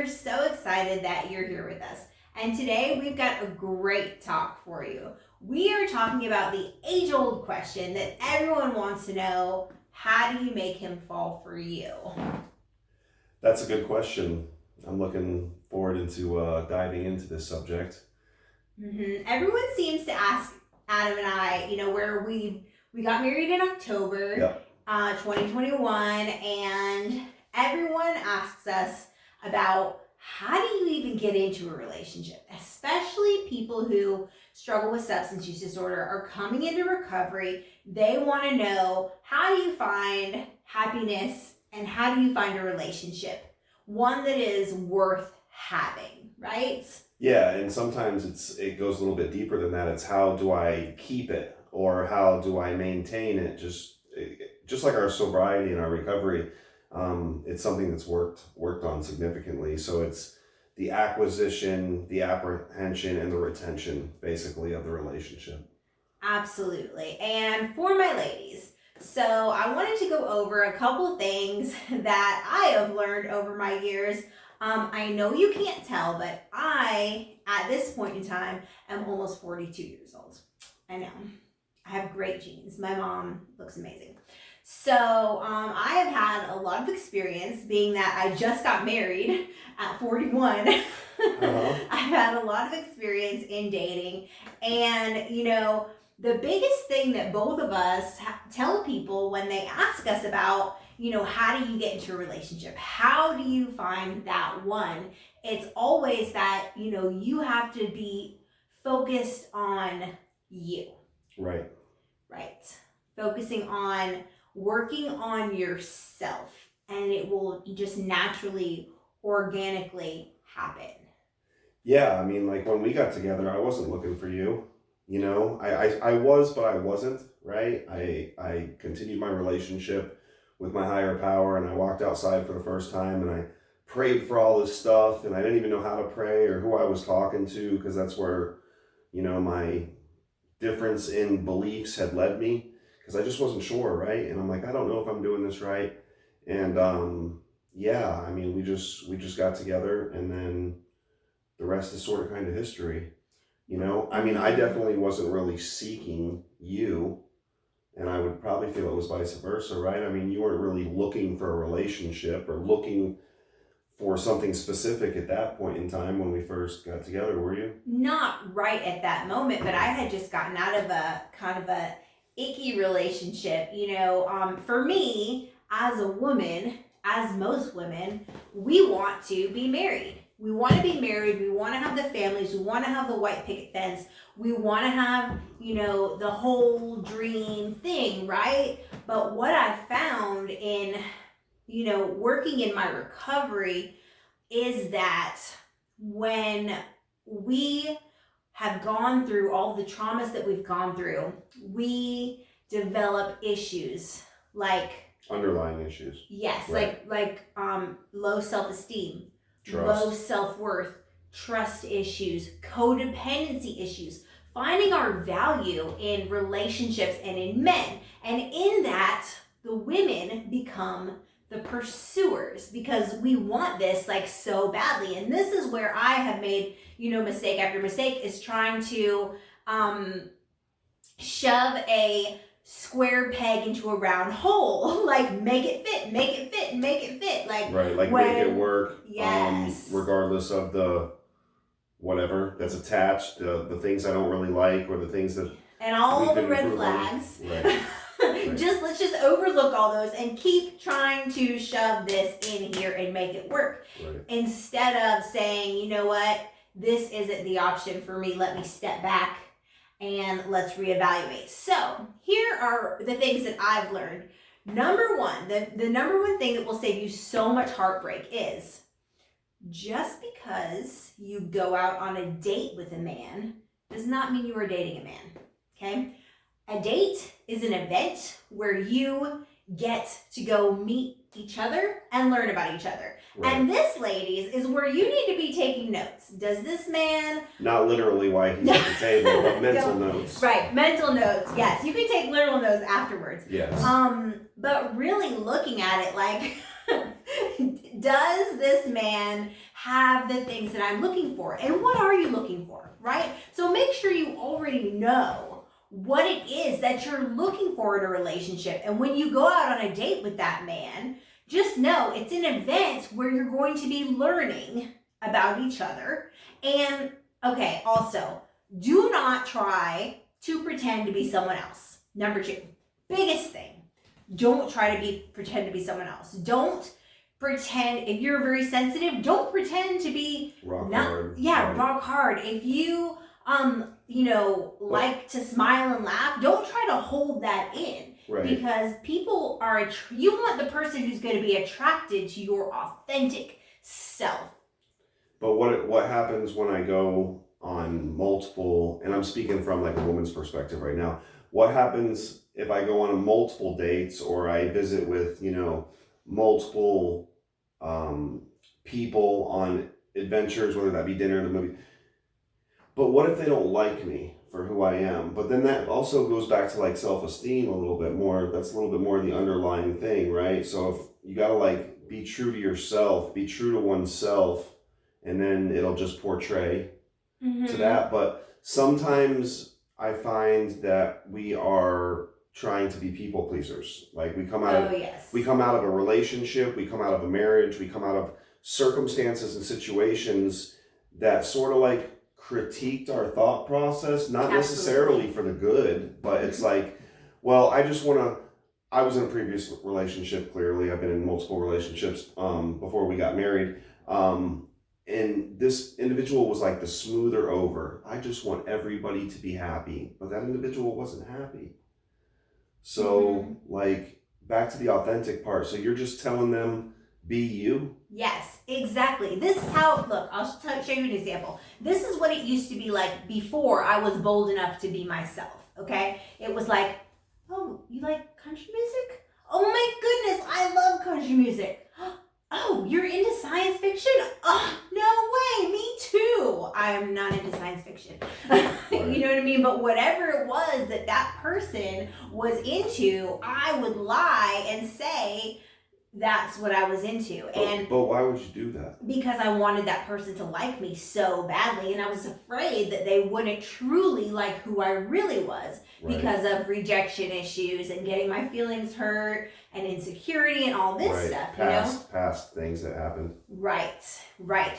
We're so excited that you're here with us. And today we've got a great talk for you. We are talking about the age-old question that everyone wants to know: how do you make him fall for you? That's a good question. I'm looking forward into diving into this subject. Everyone seems to ask Adam and I, where we got married in October, Yep. 2021, and everyone asks us about how do you even get into a relationship, especially people who struggle with substance use disorder are coming into recovery. They want to know, how do you find happiness and how do you find a relationship, one that is worth having, right? Yeah, and sometimes it goes a little bit deeper than that. It's how do I keep it, or how do I maintain it? Just like our sobriety and our recovery, it's something that's worked on significantly. So it's the acquisition, the apprehension, and the retention, basically, of the relationship. Absolutely. And for my ladies, so I wanted to go over a couple of things that I have learned over my years. I know you can't tell, but I, at this point in time, am almost 42 years old. I know. I have great genes. My mom looks amazing. So I have had a lot of experience, being that I just got married at 41. I've had a lot of experience in dating. And, the biggest thing that both of us tell people when they ask us about, how do you get into a relationship? How do you find that one? It's always that, you have to be focused on you. Right. Right. Focusing on working on yourself, and it will just naturally, organically happen. Yeah, I mean, like when we got together, I wasn't looking for you. I was, but I wasn't, right? I continued my relationship with my higher power, and I walked outside for the first time, and I prayed for all this stuff, and I didn't even know how to pray or who I was talking to, because that's where, my difference in beliefs had led me, because I just wasn't sure, right? And I'm like, I don't know if I'm doing this right. And yeah, I mean, we just got together, and then the rest is sort of kind of history. I mean, I definitely wasn't really seeking you, and I would probably feel it was vice versa, right? I mean, you weren't really looking for a relationship or looking for something specific at that point in time when we first got together, were you? Not right at that moment, but I had just gotten out of a kind of a icky relationship. For me, as a woman, as most women, we want to be married. We want to be married. We want to have the families. We want to have the white picket fence. We want to have, the whole dream thing, right? But what I found in, working in my recovery is that when we have gone through all the traumas that we've gone through, we develop issues like Underlying issues. Yes, right. like low self-esteem, Trust. low self-worth, trust issues, codependency issues, finding our value in relationships and in men. And in that, the women become the pursuers, because we want this like so badly. And this is where I have made, mistake after mistake, is trying to shove a square peg into a round hole. Like, make it fit, make it fit, make it fit. Like, right, like make it work. Yes. Regardless of the whatever that's attached, the things I don't really like, or the things that and all the red improve flags. Right. Right. Let's just overlook all those and keep trying to shove this in here and make it work. Right. Instead of saying, you know what, this isn't the option for me. Let me step back and let's reevaluate. So here are the things that I've learned. Number one, the number one thing that will save you so much heartbreak is, just because you go out on a date with a man does not mean you are dating a man, okay? A date is an event where you get to go meet each other and learn about each other. Right. And this, ladies, is where you need to be taking notes. Does this man... Not literally why he's at the table, but mental notes. Right, mental notes, yes. You can take literal notes afterwards. Yes. But really looking at it like, Does this man have the things that I'm looking for? And what are you looking for, right? So make sure you already know what it is that you're looking for in a relationship. And when you go out on a date with that man, just know it's an event where you're going to be learning about each other. And okay, also, do not try to pretend to be someone else. Number 2, biggest thing, don't try to pretend to be someone else. Don't pretend, if you're very sensitive, don't pretend to be rock hard. rock hard. If you like to smile and laugh, don't try to hold that in. Right. Because people are you want the person who's going to be attracted to your authentic self. But what happens when I go on multiple, and I'm speaking from like a woman's perspective right now, what happens if I go on multiple dates, or I visit with, multiple people on adventures, whether that be dinner and a movie? But what if they don't like me for who I am? But then that also goes back to like self-esteem a little bit more. That's a little bit more the underlying thing, right? So if you gotta like be true to yourself, be true to oneself, and then it'll just portray to that. But sometimes I find that we are trying to be people pleasers. Like we come out of a relationship, we come out of a marriage, we come out of circumstances and situations that sort of like critiqued our thought process, not necessarily for the good, but it's like, well, I was in a previous relationship, clearly. I've been in multiple relationships before we got married. And this individual was like the smoother over. I just want everybody to be happy. But that individual wasn't happy. So like back to the authentic part. So you're just telling them, be you? Yes, exactly. This is how, look, I'll show you an example. This is what it used to be like before I was bold enough to be myself, okay? It was like, oh, you like country music? Oh my goodness, I love country music. Oh, you're into science fiction? Oh, no way, me too. I am not into science fiction. You know what I mean? But whatever it was that person was into, I would lie and say that's what I was into. But why would you do that? Because I wanted that person to like me so badly, and I was afraid that they wouldn't truly like who I really was because of rejection issues and getting my feelings hurt and insecurity and all this stuff. Past things that happened. Right.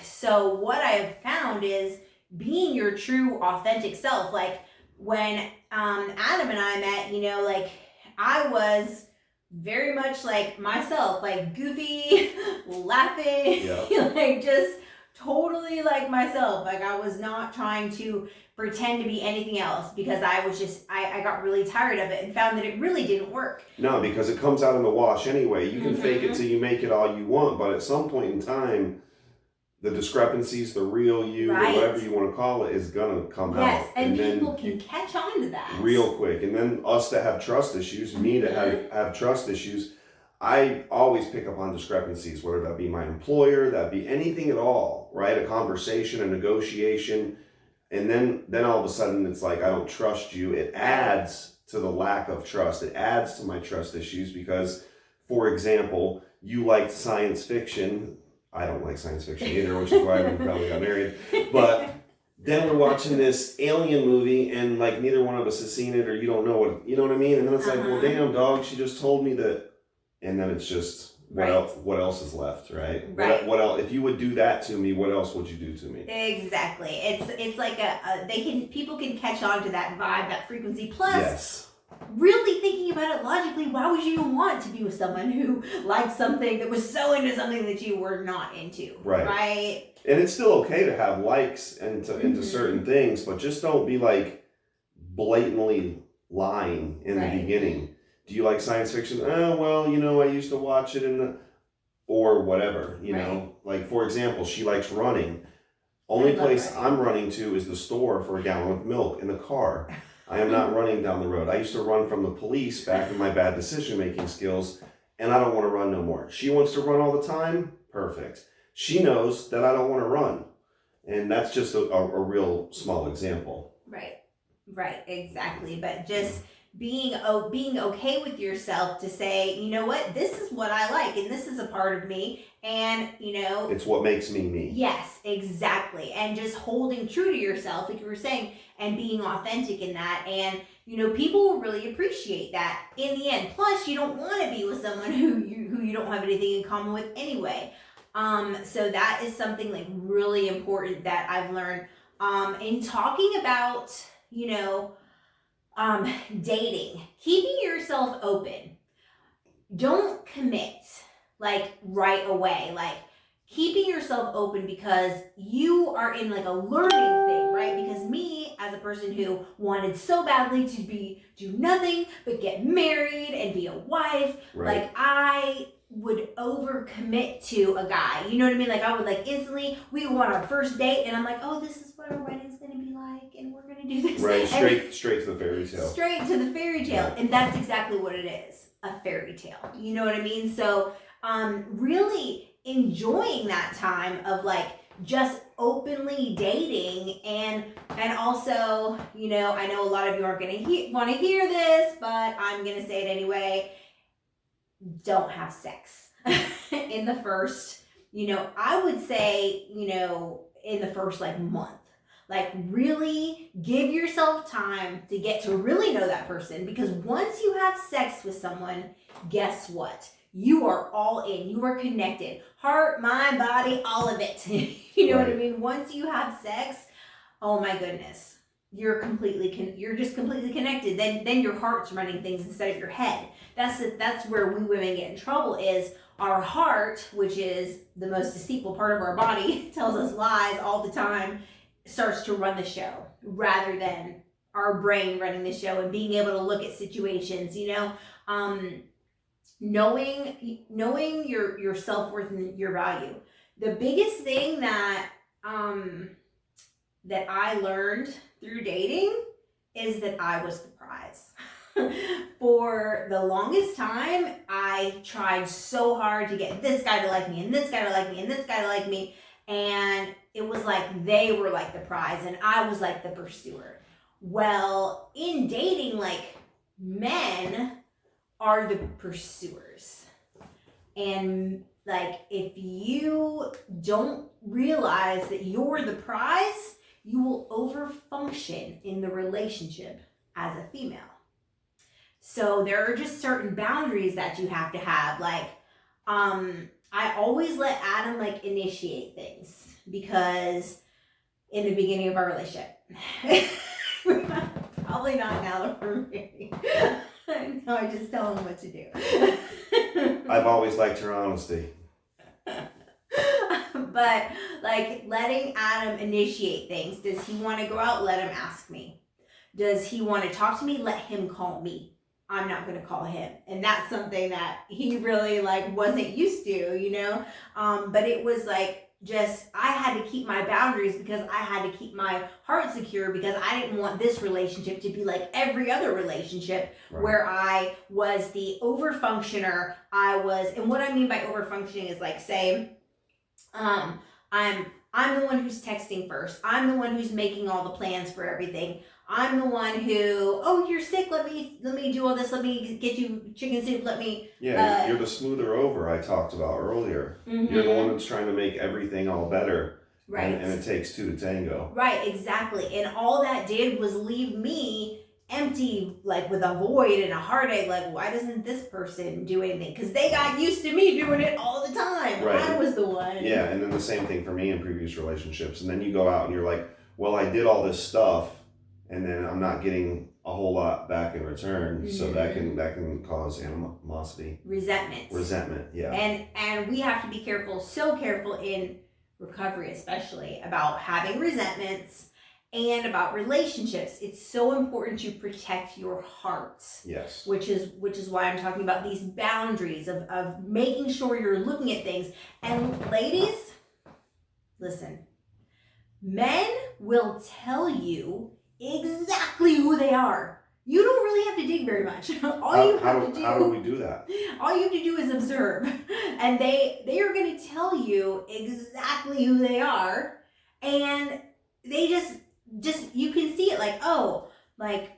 So what I have found is being your true authentic self. Like when Adam and I met, like I was very much like myself, like goofy, laughing, like just totally like myself. Like I was not trying to pretend to be anything else because I was just, I got really tired of it and found that it really didn't work. No, because it comes out in the wash anyway. You can fake it till you make it all you want, but at some point in time, the discrepancies, the real you, or whatever you want to call it, is gonna come out. Yes, and people can catch on to that real quick. And then us that have trust issues, me that have trust issues, I always pick up on discrepancies, whether that be my employer, that be anything at all, right? A conversation, a negotiation, and then all of a sudden it's like, I don't trust you. It adds to the lack of trust. It adds to my trust issues because, for example, you liked science fiction. I don't like science fiction either, which is why we probably got married. But then we're watching this alien movie and like neither one of us has seen it, or you don't know what, you know what I mean? And then it's like, well, damn dog, she just told me that. And then it's just, what else is left, right? What else? If you would do that to me, what else would you do to me? Exactly. It's like people can catch on to that vibe, that frequency. Plus, really thinking about it logically, why would you even want to be with someone who liked something that was so into something that you were not into? Right. And it's still okay to have likes into certain things, but just don't be like blatantly lying in the beginning. Do you like science fiction? Oh, well, I used to watch it or whatever, you know. Like, for example, she likes running. Only place I'm running to is the store for a gallon of milk in the car. I am not running down the road. I used to run from the police back in my bad decision-making skills, and I don't want to run no more. She wants to run all the time? Perfect. She knows that I don't want to run. And that's just a real small example. Right, exactly. But just being okay with yourself to say, you know what, this is what I like and this is a part of me, and it's what makes me me. yes, exactly. And just holding true to yourself, like you were saying, and being authentic in that. And people will really appreciate that in the end. Plus, you don't want to be with someone who you don't have anything in common with anyway. So that is something like really important that I've learned. In talking about, dating, keeping yourself open. Don't commit like right away. Like keeping yourself open because you are in like a learning thing, right? Because me, as a person who wanted so badly to do nothing but get married and be a wife, right. like I would overcommit to a guy. You know what I mean? Like I would like instantly, we go on our first date and I'm like, oh, this is what our wedding's gonna be like and we're gonna do this. Right, straight to the fairy tale. Straight to the fairy tale. Yeah. And that's exactly what it is. A fairy tale. You know what I mean? So really enjoying that time of like just openly dating and also, I know a lot of you aren't going to want to hear this, but I'm going to say it anyway. Don't have sex in the first, I would say, in the first like month. Like really give yourself time to get to really know that person, because once you have sex with someone, guess what? You are all in. You are connected. Heart, mind, body, all of it. You know what I mean? Once you have sex, oh my goodness, you're just completely connected. Then your heart's running things instead of your head. That's where we women get in trouble, is our heart, which is the most deceitful part of our body, tells us lies all the time, starts to run the show rather than our brain running the show and being able to look at situations, knowing your self-worth and your value. The biggest thing that I learned through dating is that I was the prize. For the longest time, I tried so hard to get this guy to like me and this guy to like me and this guy to like me, and it was like they were like the prize and I was like the pursuer. Well, in dating, like men are the pursuers. And like if you don't realize that you're the prize, you will overfunction in the relationship as a female. So there are just certain boundaries that you have to have. Like, I always let Adam like initiate things, because in the beginning of our relationship, probably not now that we're married. No, I just tell him what to do. I've always liked your honesty. But like letting Adam initiate things. Does he want to go out? Let him ask me. Does he want to talk to me? Let him call me. I'm not going to call him. And that's something that he really like wasn't used to, but it was like, just, I had to keep my boundaries because I had to keep my heart secure, because I didn't want this relationship to be like every other relationship, right, where I was the overfunctioner. And what I mean by overfunctioning is like, say, I'm the one who's texting first. I'm the one who's making all the plans for everything. I'm the one who, oh, you're sick, let me do all this, let me get you chicken soup, let me... Yeah, you're the smoother over I talked about earlier. Mm-hmm. You're the one that's trying to make everything all better. Right. And it takes two to tango. Right, exactly. And all that did was leave me empty, like with a void and a heartache, like, why doesn't this person do anything? Because they got used to me doing it all the time. Right. I was the one. Yeah, and then the same thing for me in previous relationships. And then you go out and you're like, well, I did all this stuff, and then I'm not getting a whole lot back in return. Mm-hmm. So that can cause animosity. Resentment, yeah. And we have to be careful, so careful in recovery especially, about having resentments and about relationships. It's so important to protect your heart. Yes. Which is why I'm talking about these boundaries of making sure you're looking at things. And ladies, listen, men will tell you exactly who they are. You don't really have to dig very much. How do we do that? All you have to do is observe. And they are going to tell you exactly who they are. And they just you can see it, like, oh, like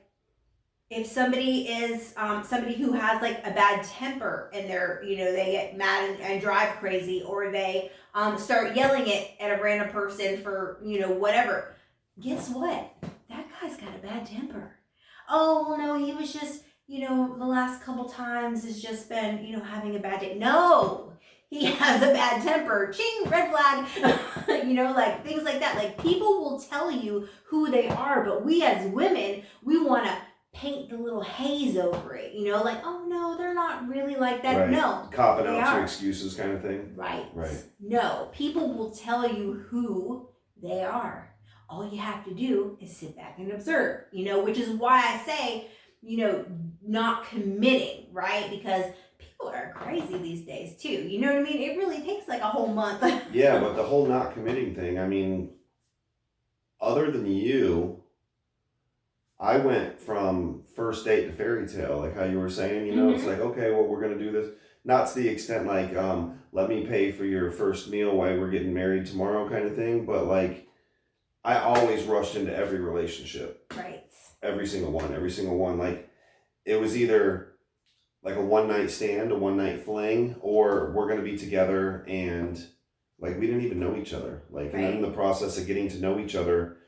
if somebody is somebody who has like a bad temper and they're, they get mad and drive crazy, or they start yelling at a random person for, whatever, guess what? That guy's got a bad temper. Oh, well, no, he was just, the last couple times has just been, having a bad day. No, he has a bad temper. Ching, red flag. Like things like that. Like, people will tell you who they are, but we as women, we want to paint the little haze over it, like, oh no, they're not really like that. Right. No, Copping they out to are. excuses kind of thing. Right. Right. No, people will tell you who they are. All you have to do is sit back and observe, which is why I say, not committing, right? Because people are crazy these days too. You know what I mean? It really takes like a whole month. Yeah, but the whole not committing thing, I mean, other than you, I went from first date to fairy tale, like how you were saying, it's like, okay, well, we're going to do this. Not to the extent like, let me pay for your first meal while we're getting married tomorrow kind of thing. But like, I always rushed into every relationship. Right. Every single one. Like, it was either like a one night stand, a one night fling, or we're going to be together, and like, we didn't even know each other. Like, Right. And then the process of getting to know each other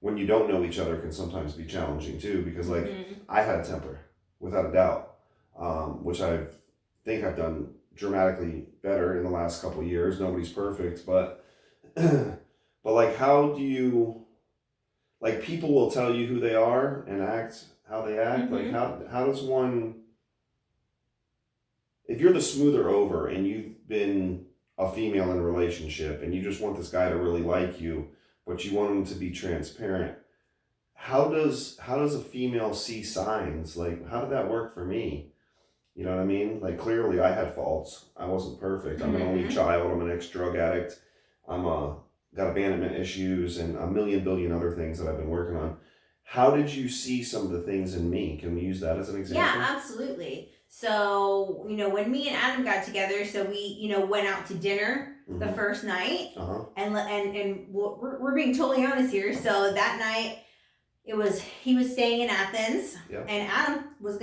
when you don't know each other can sometimes be challenging too, because like, I had a temper without a doubt, which I think I've done dramatically better in the last couple of years. Nobody's perfect, but like, how do you, like, people will tell you who they are and act how they act. Like, how does one, if you're the smoother over and you've been a female in a relationship and you just want this guy to really like you, but you want him to be transparent, how does a female see signs? Like, how did that work for me? You know what I mean? Like, clearly I had faults. I wasn't perfect. I'm an only child. I'm an ex-drug addict. Got abandonment issues and a billion other things that I've been working on. How did you see some of the things in me? Can we use that as an example? Yeah, absolutely. So, when me and Adam got together, so we, went out to dinner the first night, and we're being totally honest here. So that night, he was staying in Athens, and Adam was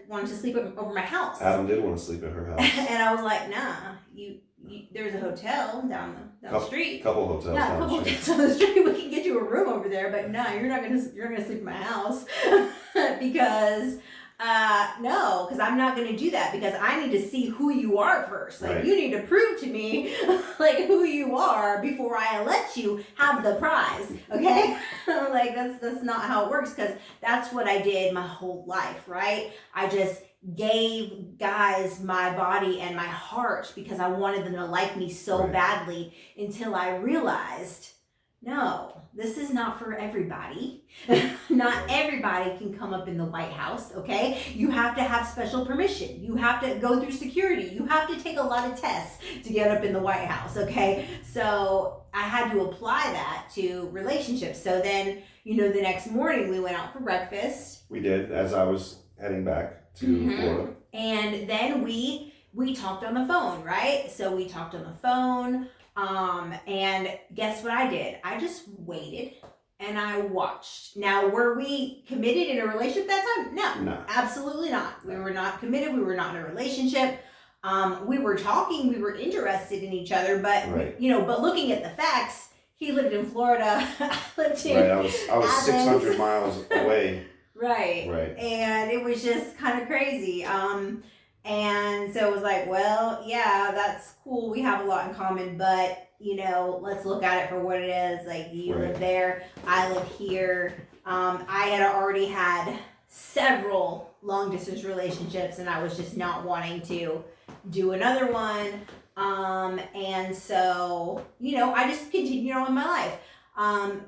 wanted to sleep over my house. Adam did want to sleep at her house, and I was like, nah, there's a hotel down the street. Couple hotels. Yeah, a couple hotels down the street. We can get you a room over there, but no, you're not gonna sleep in my house because. No, because I'm not going to do that, because I need to see who you are first. Like, you need to prove to me, like, who you are before I let you have the prize. Okay? Like, that's not how it works, because that's what I did my whole life, right? I just gave guys my body and my heart because I wanted them to like me so badly, until I realized, no, this is not for everybody. Not everybody can come up in the White House, okay? You have to have special permission. You have to go through security. You have to take a lot of tests to get up in the White House, okay? So I had to apply that to relationships. So then, the next morning we went out for breakfast. We did, as I was heading back to Florida. And then we talked on the phone, right? So we talked on the phone. And guess what I did? I just waited and I watched. Now, were we committed in a relationship that time? No, absolutely not. We were not committed. We were not in a relationship. We were talking. We were interested in each other, but but looking at the facts, he lived in Florida. I lived in I was 600 miles away. Right. And it was just kind of crazy. And so it was like, well, yeah, that's cool. We have a lot in common, but, let's look at it for what it is. Like, you live there, I live here. I had already had several long distance relationships, and I was just not wanting to do another one. And so, I just continued on with my life.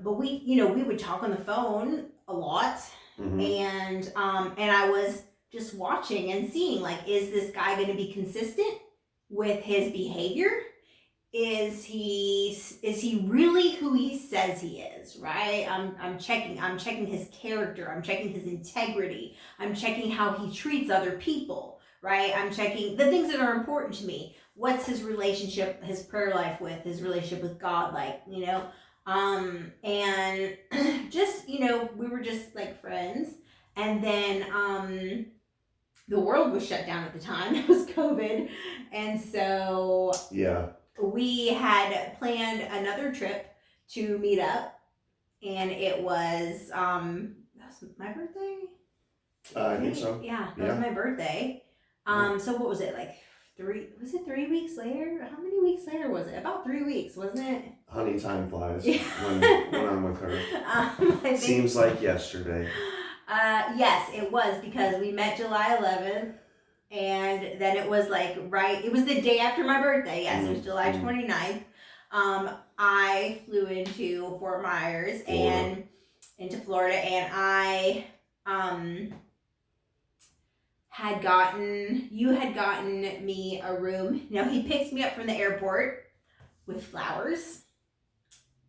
But we would talk on the phone a lot, and I was just watching and seeing, like, is this guy going to be consistent with his behavior? Is he really who he says he is, right? I'm checking his character. I'm checking his integrity. I'm checking how he treats other people, right? I'm checking the things that are important to me. What's his relationship, his prayer life with, his relationship with God like, and just, we were just like friends. And then the world was shut down at the time. It was COVID. And so Yeah. we had planned another trip to meet up. And it was, that was my birthday? I think so. Yeah, that was my birthday. So what was it, like 3 weeks later? How many weeks later was it? About 3 weeks, wasn't it? Honey, time flies Yeah. when I'm with her. I think, Seems like yesterday. yes, it was, because we met July 11th, and then it was like it was the day after my birthday. Yes, it was July 29th. I flew into Fort Myers and into Florida, and I you had gotten me a room. Now, he picked me up from the airport with flowers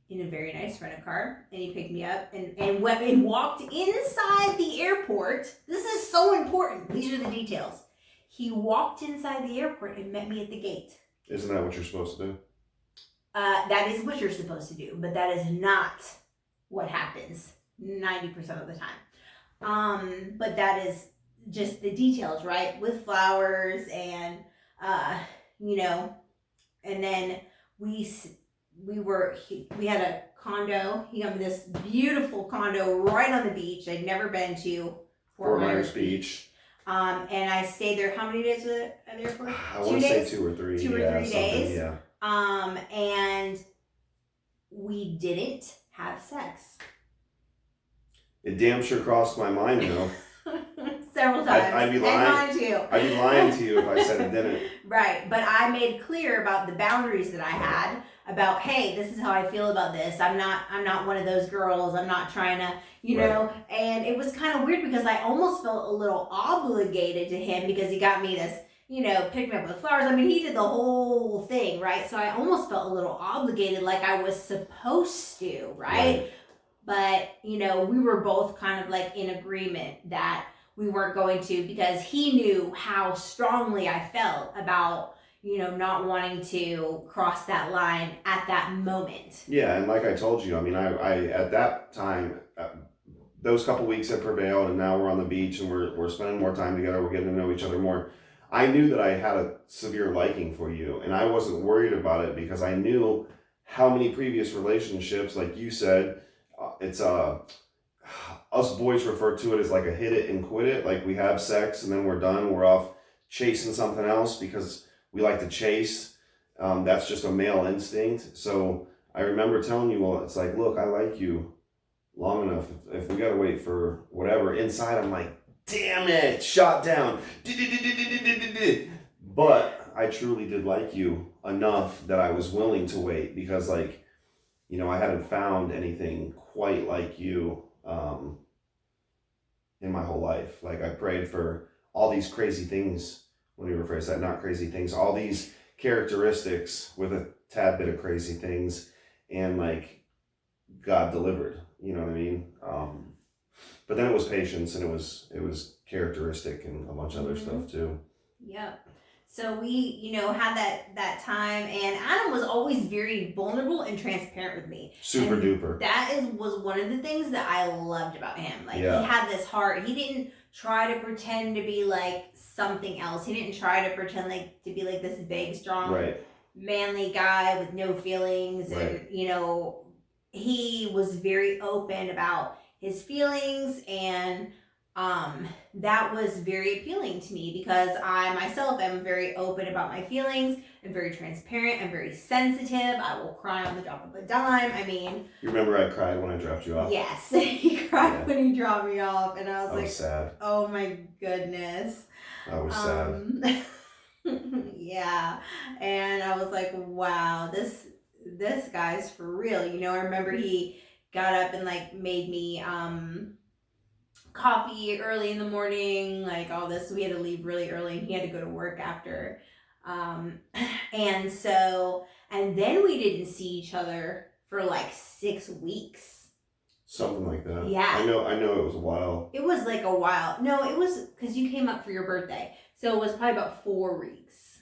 in a very nice rental car, and he picked me up and went and walked inside the airport. This is so important. These are the details. He walked inside the airport and met me at the gate. Isn't that what you're supposed to do? That is what you're supposed to do, but that is not what happens 90% of the time. But that is just the details, right? With flowers and, and then we had a condo. He got me this beautiful condo right on the beach. I'd never been to Fort Myers Beach. And I stayed there. How many days was it there for? I want to say 2 or 3. 2 or 3 days. Yeah. And we didn't have sex. It damn sure crossed my mind, though. Several times. I'd be lying. And mine too. I'd be lying to you if I said it didn't. Right, but I made clear about the boundaries that I had. About, hey, this is how I feel about this. I'm not one of those girls. I'm not trying to, know. And it was kind of weird because I almost felt a little obligated to him because he got me this, picked me up with flowers. I mean, he did the whole thing, right? So I almost felt a little obligated, like I was supposed to, right? But, we were both kind of like in agreement that we weren't going to, because he knew how strongly I felt about, not wanting to cross that line at that moment. Yeah, and like I told you, I mean, I at that time, those couple weeks had prevailed, and now we're on the beach and we're spending more time together. We're getting to know each other more. I knew that I had a severe liking for you, and I wasn't worried about it because I knew how many previous relationships, like you said, it's us boys refer to it as like a hit it and quit it. Like we have sex and then we're done. We're off chasing something else because we like to chase. That's just a male instinct. So I remember telling you, well, it's like, look, I like you long enough. If we gotta wait for whatever, inside I'm like, damn it, shot down. But I truly did like you enough that I was willing to wait because, like, I hadn't found anything quite like you in my whole life. Like, I prayed for all these crazy things. Let me rephrase that, not crazy things, all these characteristics with a tad bit of crazy things, and like God delivered, you know what I mean? But then it was patience, and it was characteristic and a bunch of other stuff too. Yep. So we, had that time, and Adam was always very vulnerable and transparent with me. Super duper. That was one of the things that I loved about him. Like, he had this heart. He didn't try to pretend to be like something else. He didn't try to pretend like to be like this big, strong, manly guy with no feelings. And, he was very open about his feelings, and that was very appealing to me because I myself am very open about my feelings. I'm very transparent. I'm very sensitive. I will cry on the drop of a dime. I mean, you remember I cried when I dropped you off? Yes, he cried when he dropped me off, and I was like, sad. Oh my goodness. I was sad. Yeah, and I was like, wow, this guy's for real. I remember he got up and like made me coffee early in the morning, like all this. We had to leave really early, and he had to go to work after. And then we didn't see each other for like 6 weeks. Something like that. Yeah. I know it was a while. It was like a while. No, it was because you came up for your birthday. So it was probably about 4 weeks.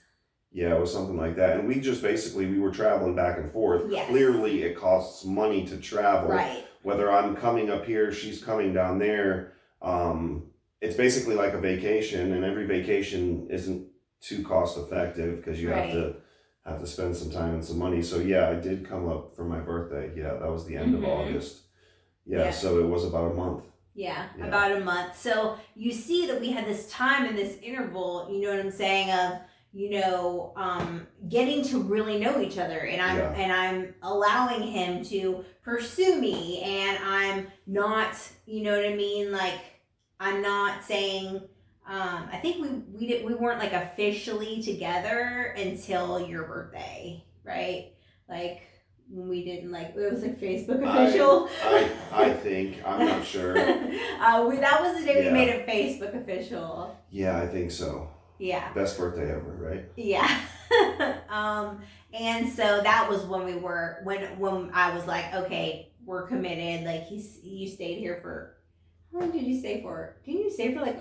Yeah, it was something like that. And we just we were traveling back and forth. Yes. Clearly it costs money to travel. Right. Whether I'm coming up here, she's coming down there. It's basically like a vacation, and every vacation isn't too cost effective because you have to spend some time and some money. So yeah, I did come up for my birthday. Yeah, that was the end of August. Yeah, Yeah. so it was about a month. Yeah, Yeah. about a month. So you see that we had this time in this interval, you know what I'm saying, of getting to really know each other, and I'm allowing him to pursue me, and I'm not, you know what I mean, like I'm not saying I think we weren't like officially together until your birthday, right? Like when we didn't, like, it was like Facebook official. I think, I'm not sure. That was the day we Yeah. made it Facebook official. Yeah, I think so. Yeah. Best birthday ever, right? Yeah. And so that was when when I was like, okay, we're committed. Like you stayed here for, how long did you stay for? Didn't you stay for like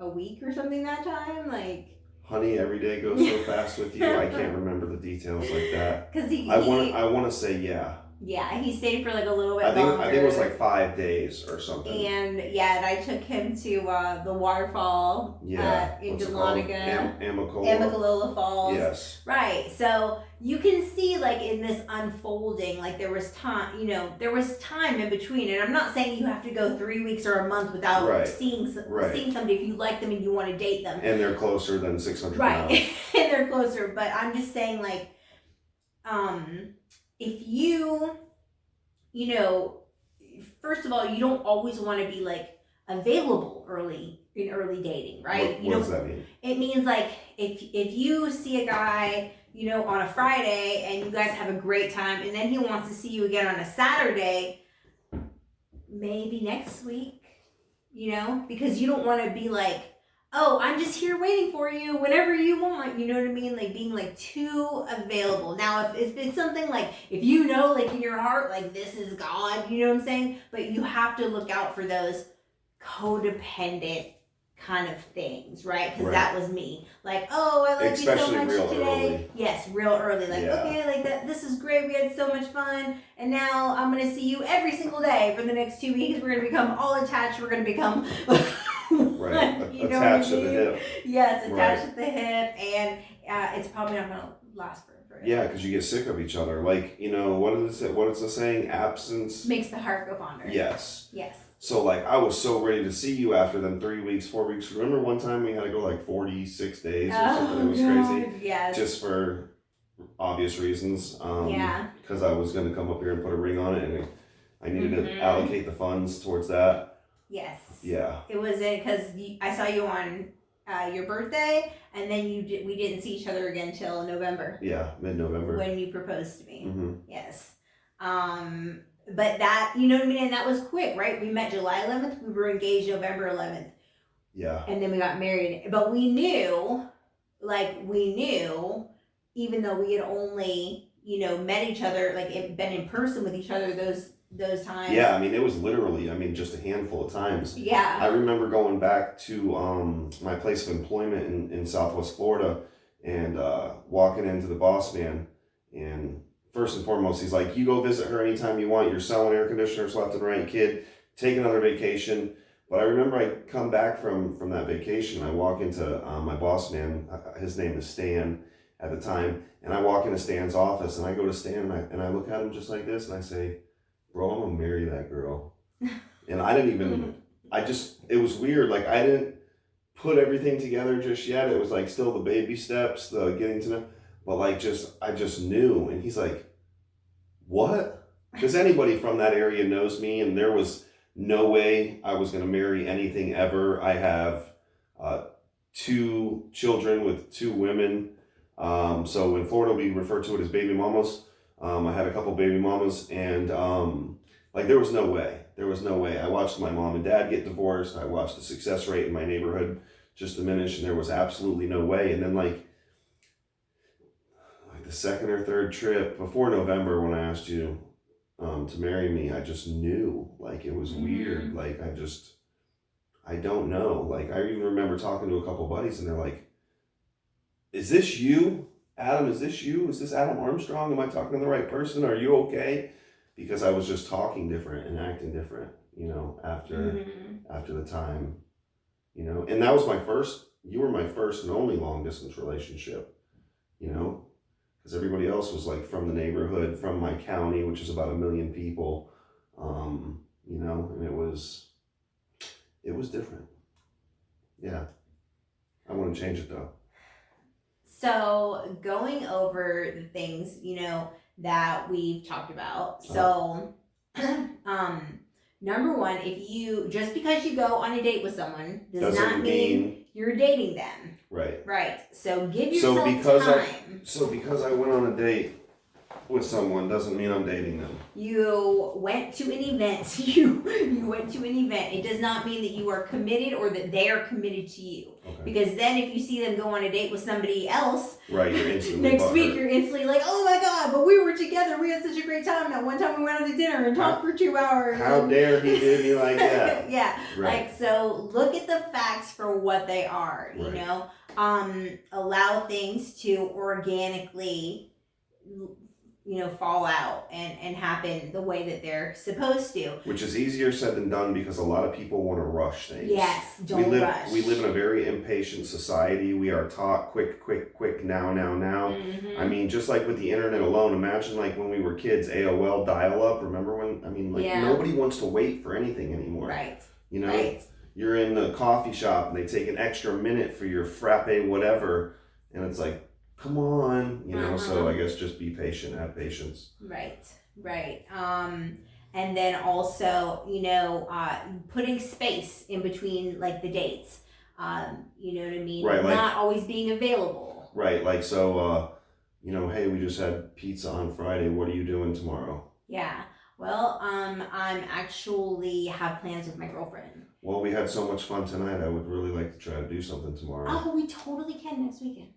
a week or something that time? Like, honey, every day goes so fast with you. I can't remember the details like that. Because I want to say yeah. Yeah, he stayed for like a little bit longer. I think it was like 5 days or something. And yeah, and I took him to the waterfall in Dahlonega. Amicalola Falls. Yes. Right. So you can see, like, in this unfolding, like there was time, in between. And I'm not saying you have to go 3 weeks or a month without seeing somebody if you like them and you want to date them. And they're closer than 600 miles. Right. And they're closer. But I'm just saying, like, if you, first of all, you don't always want to be like available early dating, right? What does that mean? It means like if you see a guy, on a Friday and you guys have a great time, and then he wants to see you again on a Saturday, maybe next week, because you don't want to be like, oh, I'm just here waiting for you whenever you want, you know what I mean? Like being like too available. Now, if it's something like, if like in your heart, like this is God, you know what I'm saying? But you have to look out for those codependent kind of things, right? Because that was me. Like, oh, I like you so much today. Early. Yes, real early. Like, okay, like that. This is great. We had so much fun, and now I'm gonna see you every single day for the next 2 weeks. We're gonna become all attached. We're gonna become right, attached to the hip. Yes, attached at the hip, and it's probably not gonna last forever. Yeah, because you get sick of each other. Like, what is it? What is the saying? Absence makes the heart go fonder. Yes. Yes. So, like, I was so ready to see you after them 3 weeks, 4 weeks. Remember one time we had to go like 46 days or something? It was crazy. Yes. Just for obvious reasons. Because I was going to come up here and put a ring on it, and I needed to allocate the funds towards that. Yes. Yeah. It was because I saw you on your birthday, and then we didn't see each other again till November. Yeah, mid-November. When you proposed to me. Mm-hmm. Yes. But that, you know what I mean? And that was quick, right? We met July 11th. We were engaged November 11th. Yeah. And then we got married. But we knew, even though we had only, met each other, like been in person with each other those times. Yeah, I mean, it was literally, just a handful of times. Yeah. I remember going back to my place of employment in Southwest Florida and walking into the boss man, and first and foremost, he's like, you go visit her anytime you want. You're selling air conditioners left and right, kid. Take another vacation. But I remember I come back from that vacation. I walk into my boss man. His name is Stan at the time. And I walk into Stan's office, and I go to Stan, and I look at him just like this, and I say, bro, I'm going to marry that girl. And I didn't even, it was weird. Like, I didn't put everything together just yet. It was like still the baby steps, the getting to know. But like, I just knew. And he's like, what? Because anybody from that area knows me, and there was no way I was going to marry anything ever. I have 2 children with 2 women. So in Florida, we refer to it as baby mamas. I had a couple baby mamas, and there was no way. There was no way. I watched my mom and dad get divorced. I watched the success rate in my neighborhood just diminish, and there was absolutely no way. And then like the second or third trip before November, when I asked you to marry me, I just knew. Like, it was weird. Like, I don't know. Like, I even remember talking to a couple buddies, and they're like, is this you? Adam, is this you? Is this Adam Armstrong? Am I talking to the right person? Are you okay? Because I was just talking different and acting different. you know, Mm-hmm. after the time, you know. And that was you were my first and only long distance relationship, you know, because everybody else was like from the neighborhood, from my county, which is about 1 million people, you know, and it was different. Yeah. I wouldn't change it though. So, going over the things, that we've talked about. So, number one, just because you go on a date with someone does not mean you're dating them. Right. Right. So, give yourself time. Because I went on a date with someone doesn't mean I'm dating them. You went to an event. You went to an event. It does not mean that you are committed or that they are committed to you. Okay. Because then if you see them go on a date with somebody else, right, you're instantly next week you're instantly like, oh my God, but we were together. We had such a great time. That one time we went out to dinner and talked for 2 hours. How dare he do me like that? Yeah. Right. Like, so look at the facts for what they are, you know? Allow things to organically fall out and happen the way that they're supposed to. Which is easier said than done because a lot of people want to rush things. Yes, don't rush. We live in a very impatient society. We are taught quick, now. Mm-hmm. I mean, just like with the internet alone, imagine like when we were kids, AOL dial-up. Remember when, nobody wants to wait for anything anymore. Right. You know? Right. You're in the coffee shop and they take an extra minute for your frappe whatever, and it's like, come on, so I guess just be patient, have patience. Right. And then also, putting space in between like the dates, you know what I mean? Right, not always being available. Right, like, so, hey, we just had pizza on Friday, what are you doing tomorrow? Yeah, well, I'm actually have plans with my girlfriend. Well, we had so much fun tonight, I would really like to try to do something tomorrow. Oh, we totally can next weekend.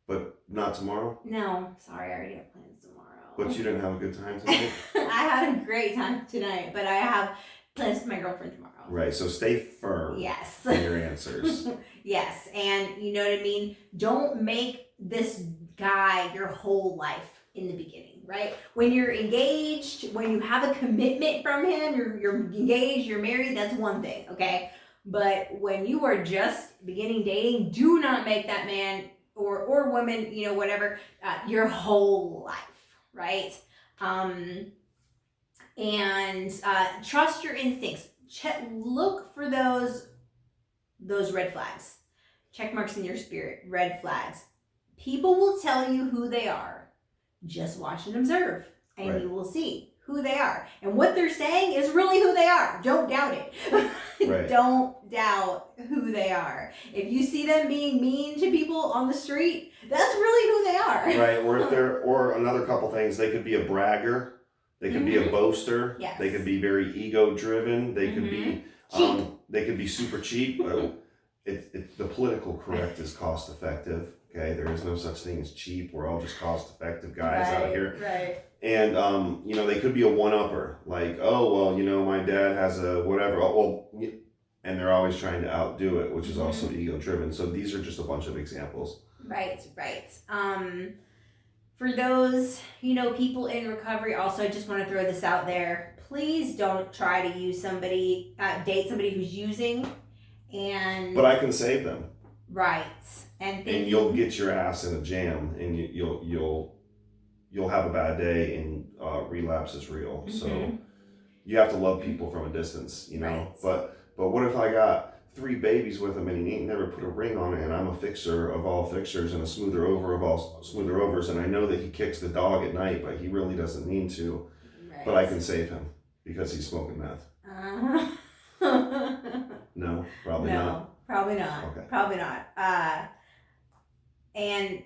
But not tomorrow? No, sorry, I already have plans tomorrow. But you didn't have a good time tonight? I had a great time tonight, but I have plans with my girlfriend tomorrow. Right, so stay firm. Yes. In your answers. Yes, and you know what I mean? Don't make this guy your whole life in the beginning, right? When you're engaged, when you have a commitment from him, you're engaged, you're married, that's one thing, okay? But when you are just beginning dating, do not make that man or woman, whatever, your whole life, right? And trust your instincts. Look for those red flags. Check marks in your spirit, red flags. People will tell you who they are. Just watch and observe, and right. You will see who they are. And what they're saying is really who they are. Don't doubt it. Right. Don't doubt who they are. If you see them being mean to people on the street, that's really who they are. Right, or another couple things, they could be a bragger, they could be a boaster, yes. They could be very ego-driven, they could be cheap. They could be super cheap. The political correct is cost-effective. Okay, there is no such thing as cheap. We're all just cost-effective guys out here. Right. And they could be a one-upper, like, oh well, my dad has a whatever. Oh, well, and they're always trying to outdo it, which is also ego-driven. So these are just a bunch of examples. Right. For those, people in recovery, also, I just want to throw this out there. Please don't try to date somebody who's using, But I can save them. Right. And you'll get your ass in a jam, and you'll have a bad day, and relapse is real. Mm-hmm. So you have to love people from a distance, Right. But what if I got 3 babies with him and he ain't never put a ring on it, and I'm a fixer of all fixers and a smoother over of all smoother overs, and I know that he kicks the dog at night, but he really doesn't mean to. Right. But I can save him because he's smoking meth. No, probably not. No, probably not. Okay. Probably not. And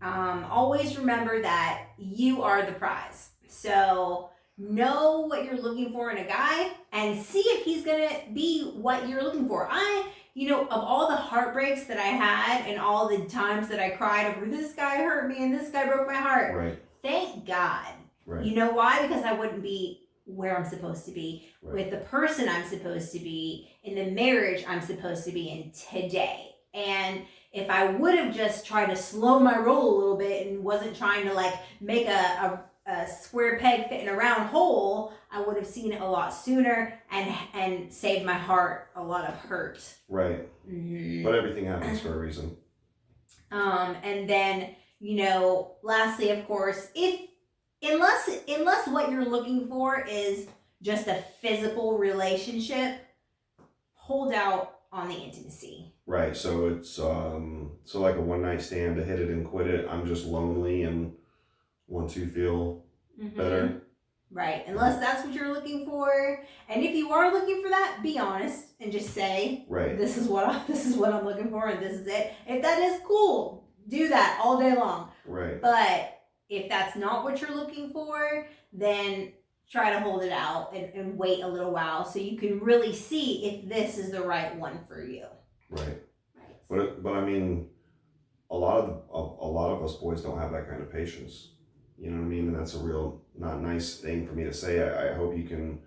always remember that you are the prize. So know what you're looking for in a guy and see if he's gonna be what you're looking for. Of all the heartbreaks that I had and all the times that I cried over this guy hurt me and this guy broke my heart. Right. Thank God. Right. You know why? Because I wouldn't be where I'm supposed to be, right. with the person I'm supposed to be, in the marriage I'm supposed to be in today. And if I would have just tried to slow my roll a little bit and wasn't trying to make a a square peg fitting a round hole, I would have seen it a lot sooner and saved my heart a lot of hurt. Right. Mm-hmm. But everything happens for a reason. And then, lastly, of course, unless what you're looking for is just a physical relationship, hold out on the intimacy. Right. So it's so like a one night stand, to hit it and quit it. I'm just lonely and want to feel better. Right. Unless that's what you're looking for. And if you are looking for that, be honest and just say, right, this is what I'm looking for and this is it. If that is cool, do that all day long. Right. But if that's not what you're looking for, then try to hold it out and wait a little while so you can really see if this is the right one for you. Right. But I mean, a lot of us boys don't have that kind of patience. You know what I mean? And that's a real not nice thing for me to say. I hope you can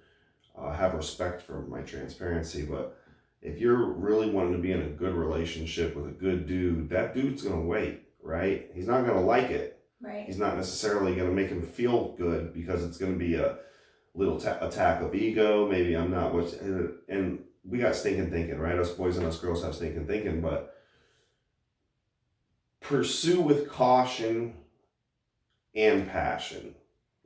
have respect for my transparency. But if you're really wanting to be in a good relationship with a good dude, that dude's going to wait, right? He's not going to like it. Right. He's not necessarily going to make him feel good because it's going to be a little attack of ego. Maybe I'm not what, and we got stinking thinking, right? Us boys and us girls have stinking thinking, but pursue with caution and passion,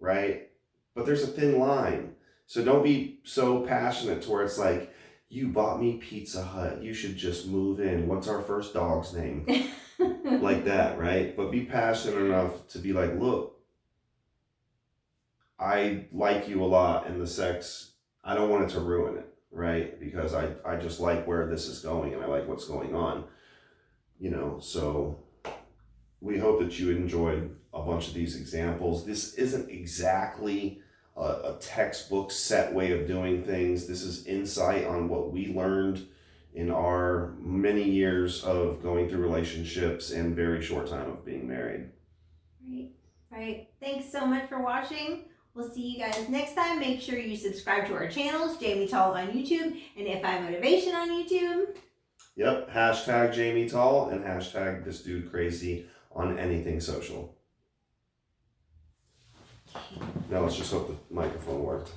right? But there's a thin line. So don't be so passionate to where it's like, you bought me Pizza Hut, you should just move in. What's our first dog's name? Like that, right? But be passionate enough to be like, look, I like you a lot, and the sex, I don't want it to ruin it, right? Because I just like where this is going and I like what's going on, so we hope that you enjoyed a bunch of these examples. This isn't exactly a textbook set way of doing things. This is insight on what we learned in our many years of going through relationships and very short time of being married. Right. Thanks so much for watching. We'll see you guys next time. Make sure you subscribe to our channels, Jamie Tall on YouTube and If I Motivation on YouTube. Yep, hashtag Jamie Tall and hashtag this dude crazy on anything social. Now let's just hope the microphone worked.